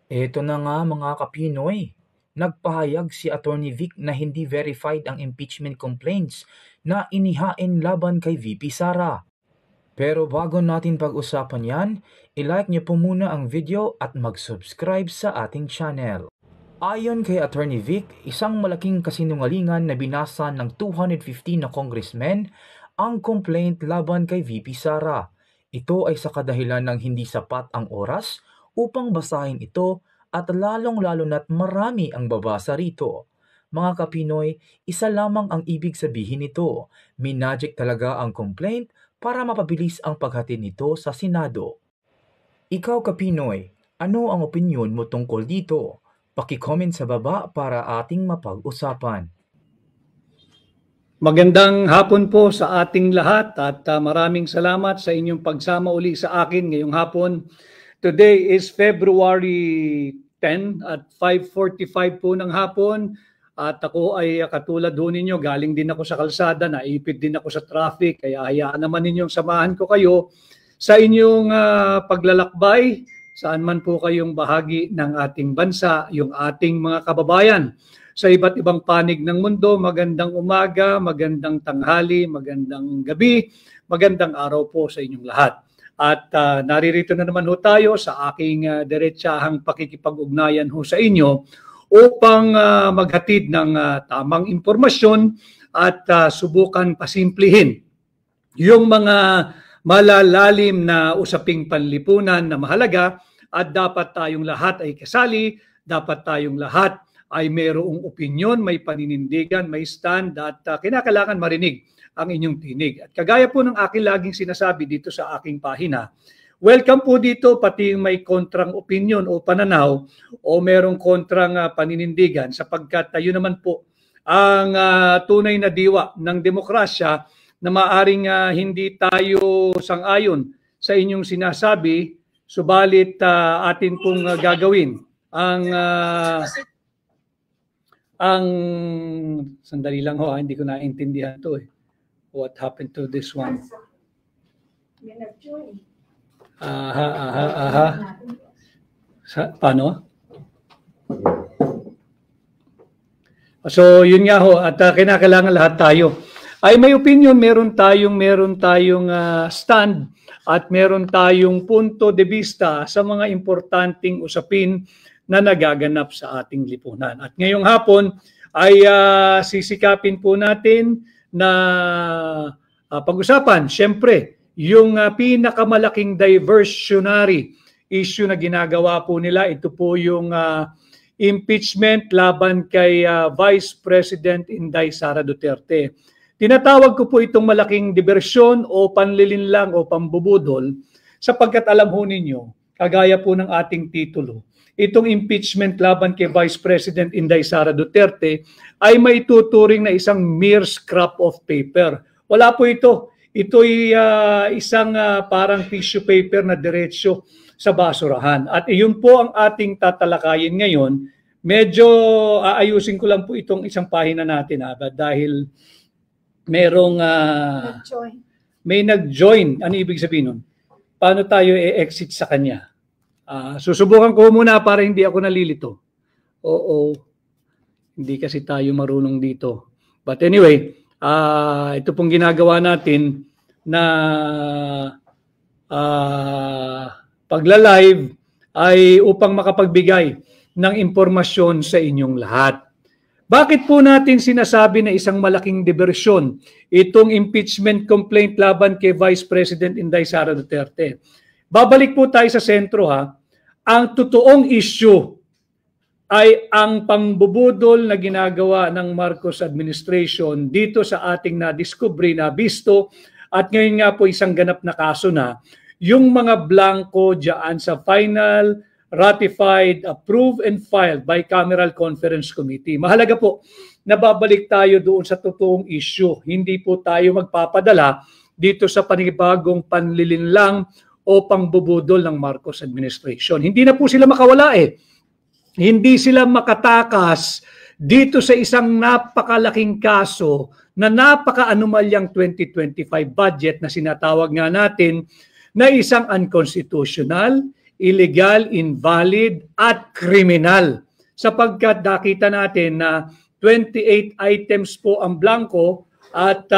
Eto na nga mga kapinoy, nagpahayag si Attorney Vic na hindi verified ang impeachment complaints na inihain laban kay VP Sara. Pero bago natin pag-usapan yan, ilike niyo po muna ang video at mag-subscribe sa ating channel. Ayon kay Attorney Vic, isang malaking kasinungalingan na binasa ng 215 na congressmen ang complaint laban kay VP Sara. Ito ay sa kadahilan ng hindi sapat ang oras upang basahin ito at lalong-lalo na't marami ang babasa rito. Mga kapinoy, isa lamang ang ibig sabihin nito. Minagic talaga ang complaint para mapabilis ang paghatid nito sa Senado. Ikaw kapinoy, ano ang opinyon mo tungkol dito? Paki-comment sa baba para ating mapag-usapan. Magandang hapon po sa ating lahat at maraming salamat sa inyong pagsama uli sa akin ngayong hapon. Today is February 10 at 5:45 po ng hapon at ako ay katulad ho ninyo, galing din ako sa kalsada, naipit din ako sa traffic, kaya hayaan naman ninyong samahan ko kayo sa inyong paglalakbay saan man po kayong bahagi ng ating bansa, yung ating mga kababayan sa iba't ibang panig ng mundo. Magandang umaga, magandang tanghali, magandang gabi, magandang araw po sa inyong lahat. At naririto na naman ho tayo sa aking diretsahang pakikipag-ugnayan ho sa inyo upang maghatid ng tamang impormasyon at subukan pasimplihin yung mga malalalim na usaping panlipunan na mahalaga at dapat tayong lahat ay kasali, dapat tayong lahat ay mayroong opinyon, may paninindigan, may stand at kinakailangan marinig ang inyong tinig. At kagaya po ng aking laging sinasabi dito sa aking pahina, welcome po dito pati may kontrang opinyon o pananaw o merong kontrang paninindigan sapagkat tayo naman po ang tunay na diwa ng demokrasya na maaring hindi tayo sang-ayon sa inyong sinasabi, subalit atin pong gagawin ang sandali lang ho, hindi ko naintindihan to eh. What happened to this one? Paano? So yun nga ho, at kinakailangan lahat tayo ay may opinion, meron tayong stand at meron tayong punto de vista sa mga importanteng usapin na nagaganap sa ating lipunan. At ngayong hapon ay sisikapin po natin na pag-usapan, syempre, yung pinakamalaking diversionary issue na ginagawa po nila. Ito po yung impeachment laban kay Vice President Inday Sara Duterte. Tinatawag ko po itong malaking diversyon o panlilinlang o pambubudol sapagkat alam ho ninyo, kagaya po ng ating titulo, itong impeachment laban kay Vice President Inday Sara Duterte ay may tuturing na isang mere scrap of paper. Wala po ito. Ito'y isang parang tissue paper na diretsyo sa basurahan. At iyon po ang ating tatalakayin ngayon. Medyo aayusin ko lang po itong isang pahina natin dahil merong may nag-join. Ano ibig sabihin nun? Paano tayo i-exit sa kanya? Susubukan ko muna para hindi ako nalilito. Oo, hindi kasi tayo marunong dito. But anyway, ito pong ginagawa natin na pagla-live ay upang makapagbigay ng impormasyon sa inyong lahat. Bakit po natin sinasabi na isang malaking diversyon itong impeachment complaint laban kay Vice President Inday Sara Duterte? Babalik po tayo sa sentro Ang totoong issue ay ang pangbubudol na ginagawa ng Marcos administration dito sa ating na-discovery, na bisto, at ngayon nga po isang ganap na kaso na yung mga blanco diyan sa final, ratified, approved, and filed bicameral conference committee. Mahalaga po na babalik tayo doon sa totoong issue. Hindi po tayo magpapadala dito sa panibagong panlilinlang o pangbubudol ng Marcos administration. Hindi na po sila makawala Hindi sila makatakas dito sa isang napakalaking kaso na napaka-anomalyang 2025 budget na sinatawag nga natin na isang unconstitutional, illegal, invalid, at kriminal. Sapagkat nakita natin na 28 items po ang blanco at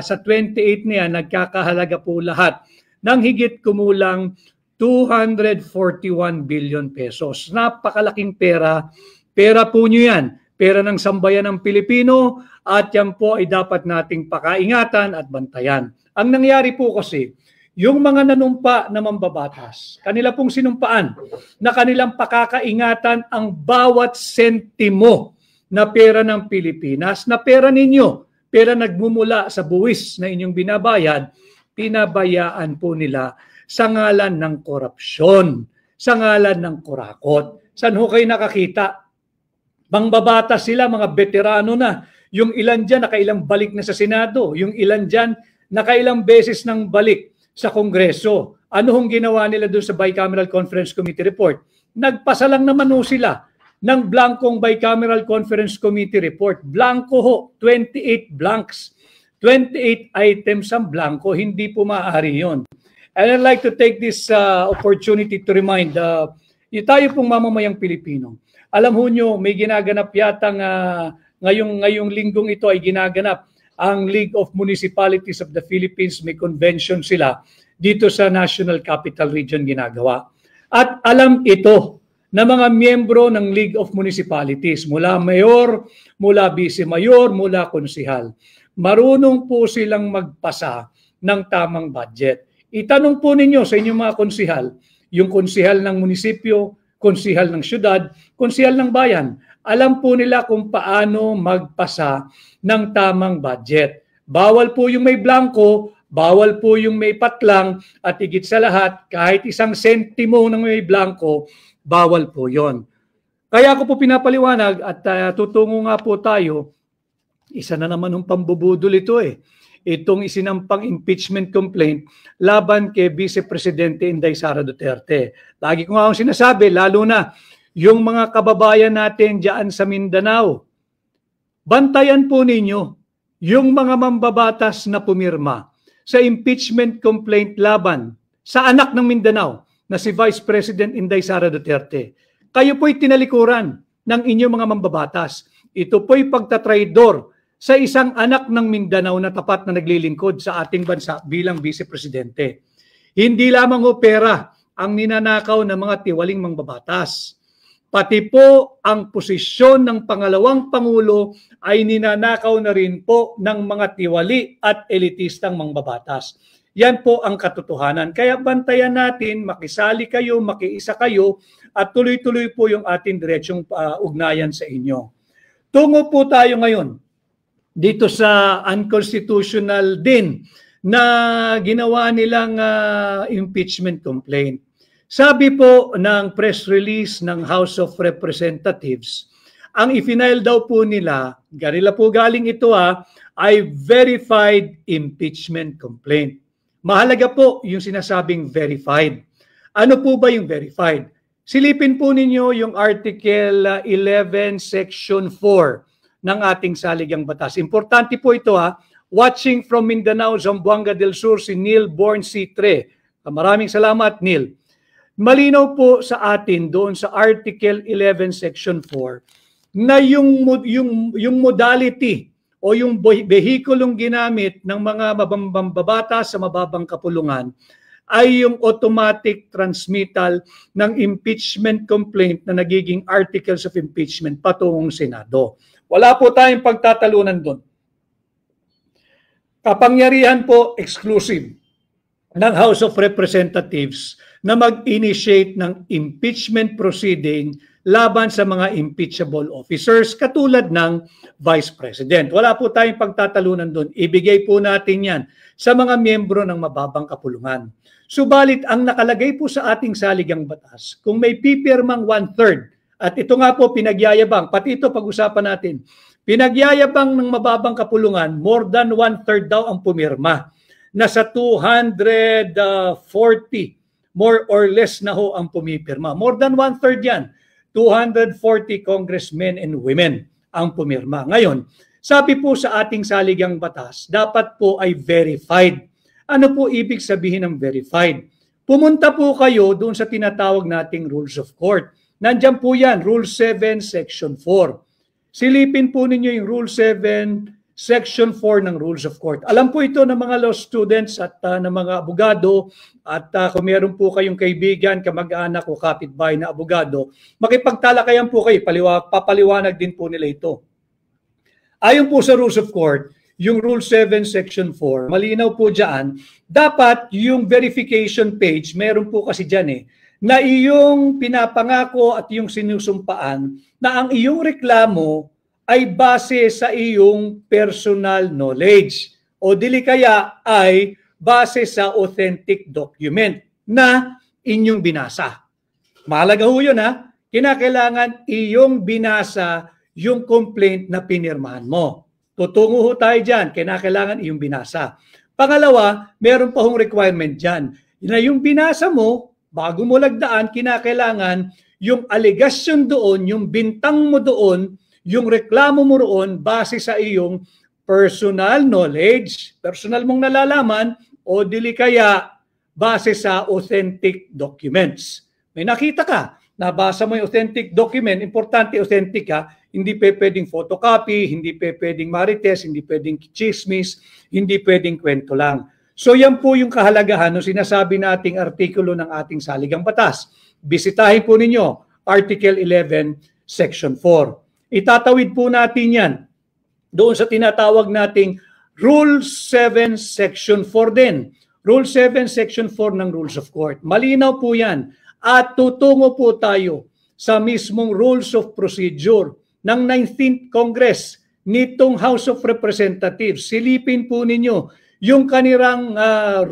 sa 28 niya nagkakahalaga po lahat ng higit kumulang 241 billion pesos. Napakalaking pera. Pera po nyo yan. Pera ng sambayan ng Pilipino at yan po ay dapat nating pakaingatan at bantayan. Ang nangyari po kasi, yung mga nanumpa na mambabatas, kanila pong sinumpaan na kanilang pakakaingatan ang bawat sentimo na pera ng Pilipinas, na pera ninyo, pera nagmumula sa buwis na inyong binabayad, pinabayaan po nila sa ngalan ng korupsyon, sa ngalan ng kurakot. Saan ho kayo nakakita? Mangbabatas sila, mga veterano na. Yung ilan dyan, nakailang balik na sa Senado. Yung ilan dyan, nakailang beses nang balik sa Kongreso. Ano hong ginawa nila doon sa Bicameral Conference Committee report? Nagpasa lang naman ho sila ng blankong Bicameral Conference Committee report. Blanco ho, 28 blanks. 28 items ang blanco, hindi po maaari yun. And I'd like to take this opportunity to remind tayo pong mamamayang Pilipino. Alam ho nyo, may ginaganap yatang ngayong linggong ito ay ginaganap ang League of Municipalities of the Philippines. May convention sila dito sa National Capital Region ginagawa. At alam ito na mga miyembro ng League of Municipalities, mula mayor, mula vice-mayor, mula konsihal, marunong po silang magpasa ng tamang budget. Itanong po ninyo sa inyong mga konsihal, yung konsihal ng munisipyo, konsihal ng syudad, konsihal ng bayan, alam po nila kung paano magpasa ng tamang budget. Bawal po yung may blanco, bawal po yung may patlang, at higit sa lahat, kahit isang sentimo ng may blanco, bawal po yon. Kaya ako po pinapaliwanag at tutungo nga po tayo, isa na naman ng pambubudol ito itong isinampang impeachment complaint laban kay Vice Presidente Inday Sara Duterte. Lagi ko nga akong sinasabi, lalo na yung mga kababayan natin diyan sa Mindanao, bantayan po ninyo yung mga mambabatas na pumirma sa impeachment complaint laban sa anak ng Mindanao na si Vice President Inday Sara Duterte. Kayo po'y tinalikuran ng inyong mga mambabatas. Ito po'y pagtatraidor sa isang anak ng Mindanao na tapat na naglilingkod sa ating bansa bilang Vice Presidente. Hindi lamang ho pera ang ninanakaw ng mga tiwaling mambabatas. Pati po ang posisyon ng pangalawang Pangulo ay ninanakaw na rin po ng mga tiwali at elitistang mambabatas. Yan po ang katotohanan. Kaya bantayan natin, makisali kayo, makiisa kayo, at tuloy-tuloy po yung ating diretsong ugnayan sa inyo. Tungo po tayo ngayon dito sa unconstitutional din na ginawa nilang impeachment complaint. Sabi po ng press release ng House of Representatives, ang ifinail daw po nila, po galing ito ay verified impeachment complaint. Mahalaga po yung sinasabing verified. Ano po ba yung verified? Silipin po ninyo yung Article 11, Section 4 ng ating saligang batas. Importante po ito Watching from Mindanao, Zamboanga del Sur, si Neil Born C3. Maraming salamat, Neil. Malinaw po sa atin doon sa Article 11, Section 4 na yung modality o yung vehikulong ginamit ng mga mambabatas sa mababang kapulungan ay yung automatic transmittal ng impeachment complaint na nagiging articles of impeachment patungong Senado. Wala po tayong pagtatalunan doon. Kapangyarihan po exclusive ng House of Representatives na mag-initiate ng impeachment proceeding laban sa mga impeachable officers katulad ng Vice President. Wala po tayong pagtatalunan doon. Ibigay po natin yan sa mga miyembro ng mababang kapulungan. Subalit ang nakalagay po sa ating saligang batas, kung may pipirmang 1/3, at ito nga po pinagyayabang, pati ito pag-usapan natin, pinagyayabang ng mababang kapulungan, more than 1/3 daw ang pumirma. Nasa 240, more or less na ho ang pumipirma. More than 1/3 yan. 240 congressmen and women ang pumirma. Ngayon, sabi po sa ating saligang batas, dapat po ay verified. Ano po ibig sabihin ng verified? pumunta po kayo doon sa tinatawag nating Rules of Court. Nandiyan po yan, Rule 7, Section 4. Silipin po ninyo yung Rule 7, Section 4 ng Rules of Court. Alam po ito ng mga law students at ng mga abogado at kung meron po kayong kaibigan, kamag-anak o kapitbahay na abogado, makipagtalakayan po kayo, papaliwanag din po nila ito. Ayon po sa Rules of Court, yung Rule 7, Section 4, malinaw po dyan, dapat yung verification page, meron po kasi dyan na iyong pinapangako at yung sinusumpaan na ang iyong reklamo ay base sa iyong personal knowledge o dili kaya ay base sa authentic document na inyong binasa. Mahalaga ho yun kinakailangan iyong binasa yung complaint na pinirmahan mo. Tutungo ho tayo dyan, kinakailangan iyong binasa. Pangalawa, meron pa hong requirement dyan. Na yung binasa mo, bago mo lagdaan, kinakailangan yung allegation doon, yung bintang mo doon, yung reklamo mo roon, base sa iyong personal knowledge, personal mong nalalaman, o dili kaya base sa authentic documents. May nakita ka, nabasa mo yung authentic document, importante authentic hindi pwedeng photocopy, hindi pwedeng marites, hindi pwedeng chismis, hindi pwedeng kwento lang. So yan po yung kahalagahan ng sinasabi nating artikulo ng ating saligang batas. Bisitahin po ninyo, Article 11, Section 4. Itatawid po natin yan doon sa tinatawag nating Rule 7, Section 4 din. Rule 7, Section 4 ng Rules of Court. Malinaw po yan. At tutungo po tayo sa mismong Rules of Procedure ng 19th Congress nitong House of Representatives. Silipin po ninyo yung kanirang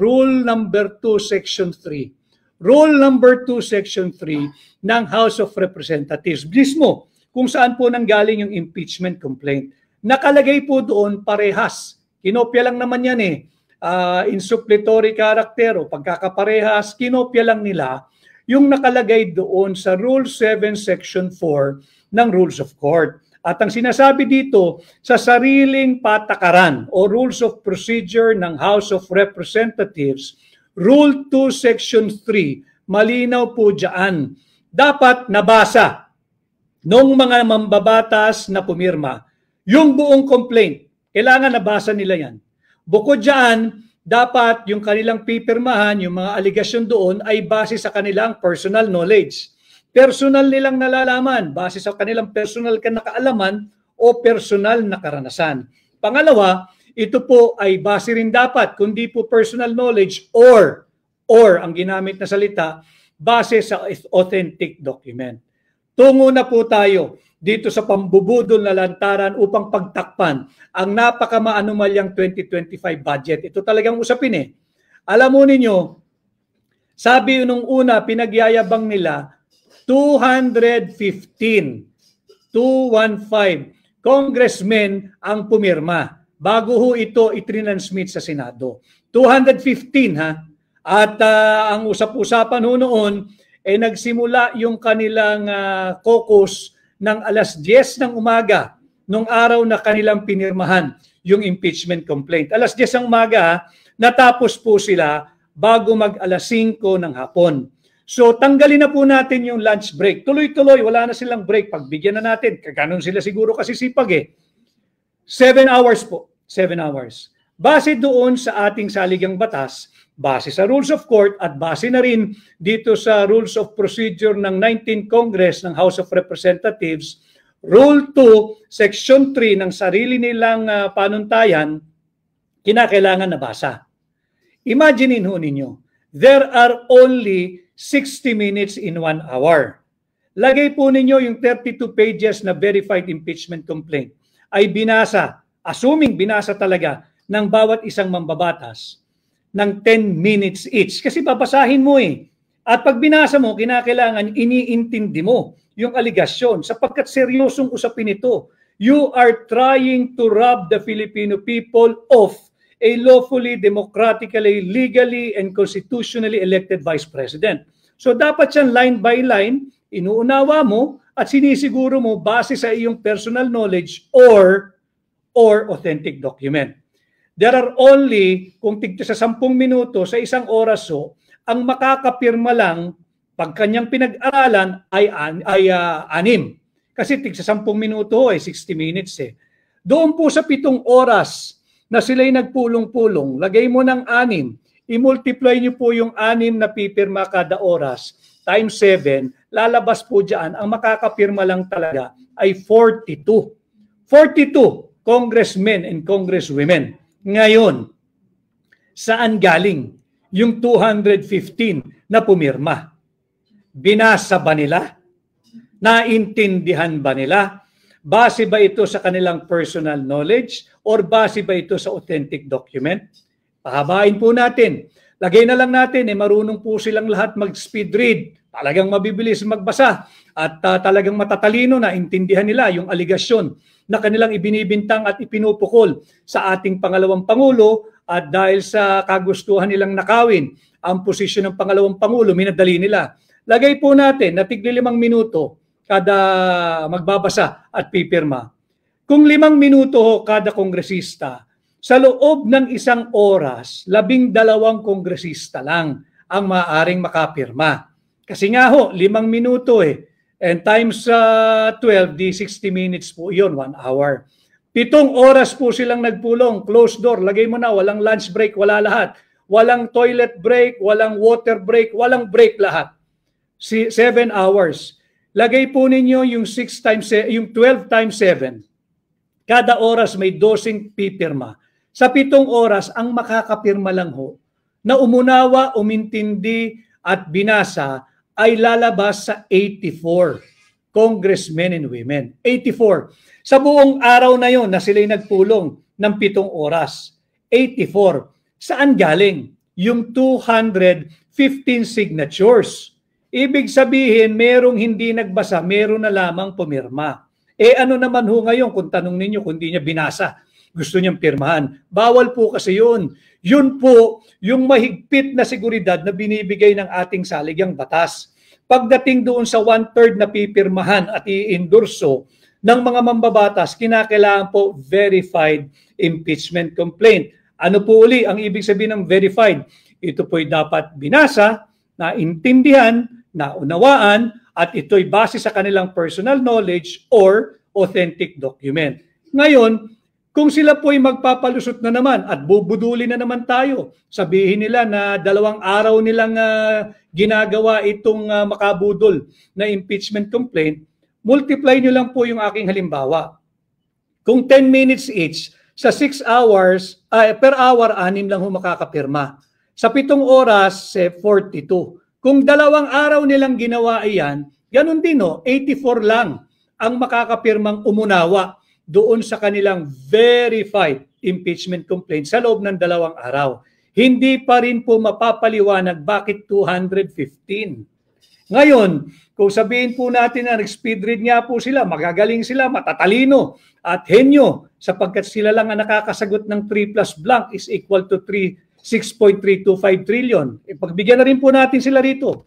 Rule number 2, Section 3. Rule number 2, Section 3 ng House of Representatives. Mismo, kung saan po nanggaling yung impeachment complaint. Nakalagay po doon parehas. Kinopya lang naman yan in supplementary character o pagkakaparehas, kinopya lang nila yung nakalagay doon sa Rule 7, Section 4 ng Rules of Court. At ang sinasabi dito, sa sariling patakaran o Rules of Procedure ng House of Representatives, Rule 2, Section 3, malinaw po dyan. Dapat nabasa nung mga mambabatas na pumirma yung buong complaint. Kailangan nabasa nila yan. Bukod dyan, dapat yung kanilang pipirmahan, yung mga aligasyon doon ay base sa kanilang personal knowledge. Personal nilang nalalaman, base sa kanilang personal na kaalaman o personal na karanasan. Pangalawa, ito po ay base rin dapat, kundi po personal knowledge or ang ginamit na salita, base sa authentic document. Tungo na po tayo dito sa pambubudol na lantaran upang pagtakpan ang napakamaanumalyang 2025 budget. Ito talagang usapin Alam mo ninyo, sabi nung una, pinagyayabang nila, 215 congressmen ang pumirma bago ho ito itrinansmit sa Senado. 215 At ang usap-usapan ho noon, nagsimula yung kanilang caucus ng alas 10 ng umaga nung araw na kanilang pinirmahan yung impeachment complaint. Alas 10 ng umaga, natapos po sila bago mag alas 5 ng hapon. So tanggalin na po natin yung lunch break. Tuloy-tuloy, wala na silang break. Pagbigyan na natin, kaganon sila siguro kasi sipag 7 hours po, 7 hours. Base doon sa ating saligang batas, base sa Rules of Court at base na rin dito sa Rules of Procedure ng 19th Congress ng House of Representatives, Rule 2, Section 3 ng sarili nilang panuntayan, kinakailangan nabasa. Imaginein ho ninyo, there are only 60 minutes in 1 hour. Lagay po ninyo yung 32 pages na verified impeachment complaint ay binasa, assuming binasa talaga ng bawat isang mambabatas ng 10 minutes each. Kasi babasahin mo At pag binasa mo, kinakailangan iniintindi mo yung aligasyon sapagkat seryosong usapin ito. You are trying to rob the Filipino people of a lawfully, democratically, legally, and constitutionally elected Vice President. So dapat yan line by line, inuunawa mo at sinisiguro mo base sa iyong personal knowledge or authentic document. There are only, kung tigto sa 10 minuto, sa isang oras ang makakapirma lang pag kanyang pinag-aralan ay 6. Kasi tig sa 10 minuto 60 minutes eh. Doon po sa 7 oras na sila'y nagpulong-pulong, lagay mo ng 6, i-multiply niyo po yung 6 na pipirma kada oras times 7, lalabas po dyan, ang makakapirma lang talaga ay 42. 42 congressmen and congresswomen. Ngayon, saan galing yung 215 na pumirma? Binasa ba nila? Naintindihan ba nila? Base ba ito sa kanilang personal knowledge or base ba ito sa authentic document? Pahabain po natin. Lagay na lang natin, marunong po silang lahat mag-speed read. Talagang mabibilis magbasa at talagang matatalino na intindihan nila yung aligasyon na kanilang ibinibintang at ipinupukol sa ating pangalawang Pangulo at dahil sa kagustuhan nilang nakawin ang posisyon ng pangalawang Pangulo, minadali nila. Lagay po natin na tigli 5 minuto kada magbabasa at pipirma. Kung 5 minuto kada kongresista, sa loob ng 1 oras, 12 kongresista lang ang maaaring makapirma. Kasi nga ho, 5 minuto eh. And times 12, di 60 minutes po yun, 1 hour. 7 oras po silang nagpulong, closed door, lagay mo na, walang lunch break, wala lahat. Walang toilet break, walang water break, walang break lahat. 7 hours. Lagay po ninyo yung 12 times 7. Kada oras may 12 pipirma. Sa 7 oras, ang makakapirma lang ho, na umunawa, umintindi at binasa ay lalabas sa 84 congressmen and women. 84. Sa buong araw na yon na sila'y nagpulong ng 7 oras. 84. Saan galing? Yung 215 signatures. Ibig sabihin, merong hindi nagbasa, meron na lamang pumirma. Ano naman ho ngayon kung tanong ninyo kung hindi niya binasa? Gusto niyang pirmahan. Bawal po kasi yun. Yun po yung mahigpit na seguridad na binibigay ng ating saligang batas. Pagdating doon sa 1/3 na pipirmahan at i-endorso ng mga mambabatas, kinakailangan po verified impeachment complaint. Ano po uli ang ibig sabihin ng verified? Ito po'y dapat binasa, naintindihan, naunawaan, at ito'y base sa kanilang personal knowledge or authentic document. Ngayon, kung sila po'y magpapalusot na naman at bubuduli na naman tayo, sabihin nila na 2 araw nilang ginagawa itong makabudol na impeachment complaint, multiply nyo lang po yung aking halimbawa. Kung 10 minutes each, sa 6 hours, per hour, 6 lang ho makakapirma. Sa 7 oras, 42. Kung 2 araw nilang ginawa iyan, ganun din 84 lang ang makakapirmang umunawa doon sa kanilang verified impeachment complaint sa loob ng 2 araw. Hindi pa rin po mapapaliwanag bakit 215. Ngayon, kung sabihin po natin na nag-speed read nga po sila, magagaling sila, matatalino at henyo sapagkat sila lang ang nakakasagot ng 3 plus blank is equal to 6.325 trillion. Pagbigyan na rin po natin sila rito.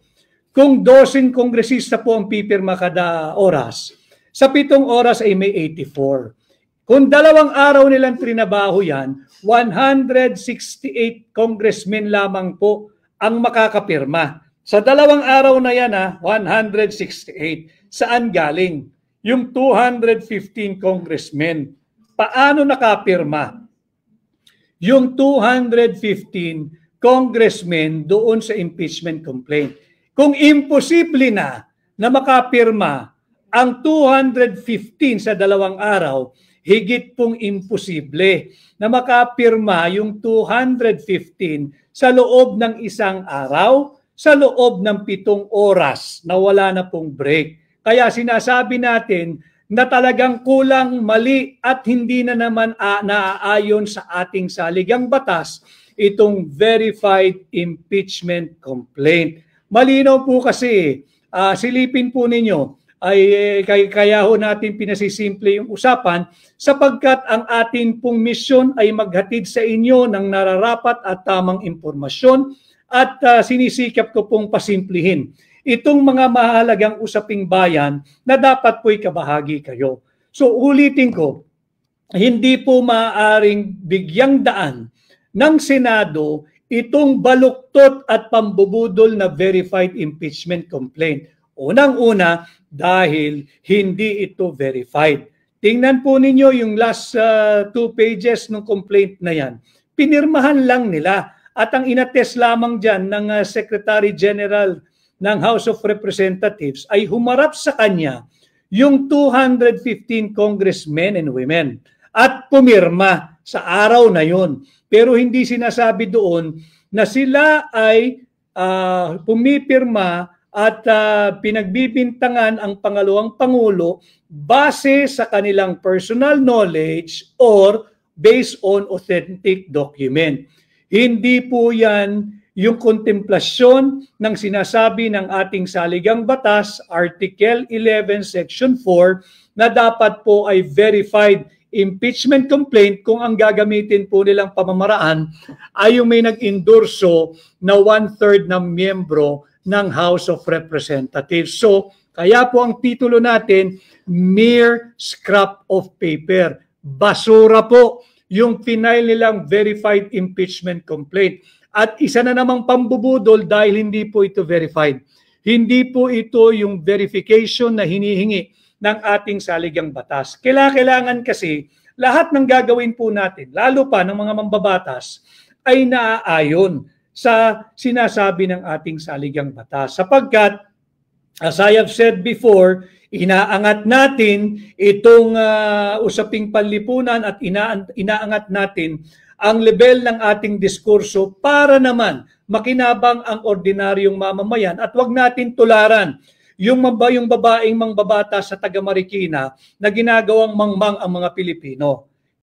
Kung 12 kongresista po ang pipirma kada oras, sa 7 oras ay may 84. Kung 2 araw nilang trinabaho yan, 168 congressmen lamang po ang makakapirma. Sa 2 araw na yan, 168. Saan galing? Yung 215 congressmen. Paano nakapirma? Yung 215 congressmen doon sa impeachment complaint. Kung imposible na makapirma ang 215 sa 2 araw, higit pong imposible na makapirma yung 215 sa loob ng 1 araw, sa loob ng 7 oras na wala na pong break. Kaya sinasabi natin na talagang kulang, mali at hindi na naman naaayon sa ating saligang batas itong verified impeachment complaint. Malinaw po kasi, silipin po ninyo, ay kaya ho natin pinasisimple yung usapan sapagkat ang atin pong misyon ay maghatid sa inyo ng nararapat at tamang impormasyon at sinisikap ko pong pasimplihin itong mga mahalagang usaping bayan na dapat po'y kabahagi kayo. So ulitin ko, hindi po maaaring bigyang daan ng Senado itong baluktot at pambubudol na verified impeachment complaint. Unang-una, dahil hindi ito verified. Tingnan po ninyo yung last 2 pages ng complaint na yan. Pinirmahan lang nila at ang inattest lamang dyan ng Secretary General ng House of Representatives ay humarap sa kanya yung 215 congressmen and women at pumirma sa araw na yun. Pero hindi sinasabi doon na sila ay pumipirma at pinagbibintangan ang pangalawang Pangulo base sa kanilang personal knowledge or based on authentic document. Hindi po yan yung kontemplasyon ng sinasabi ng ating saligang batas, Article 11, Section 4, na dapat po ay verified impeachment complaint kung ang gagamitin po nilang pamamaraan ay yung may nag-endorso na 1/3 ng miyembro ng House of Representatives. So, kaya po ang titulo natin, mere scrap of paper. Basura po yung final nilang verified impeachment complaint. At isa na namang pambubudol dahil hindi po ito verified. Hindi po ito yung verification na hinihingi ng ating saligang batas. Kailangan kasi lahat ng gagawin po natin, lalo pa ng mga mambabatas, ay naaayon sa sinasabi ng ating saligang batas. Sapagkat, as I have said before, inaangat natin itong usaping panlipunan at inaangat natin ang level ng ating diskurso para naman makinabang ang ordinaryong mamamayan at wag natin tularan yung babaeng mangbabata sa taga Marikina na ginagawang mangmang ang mga Pilipino.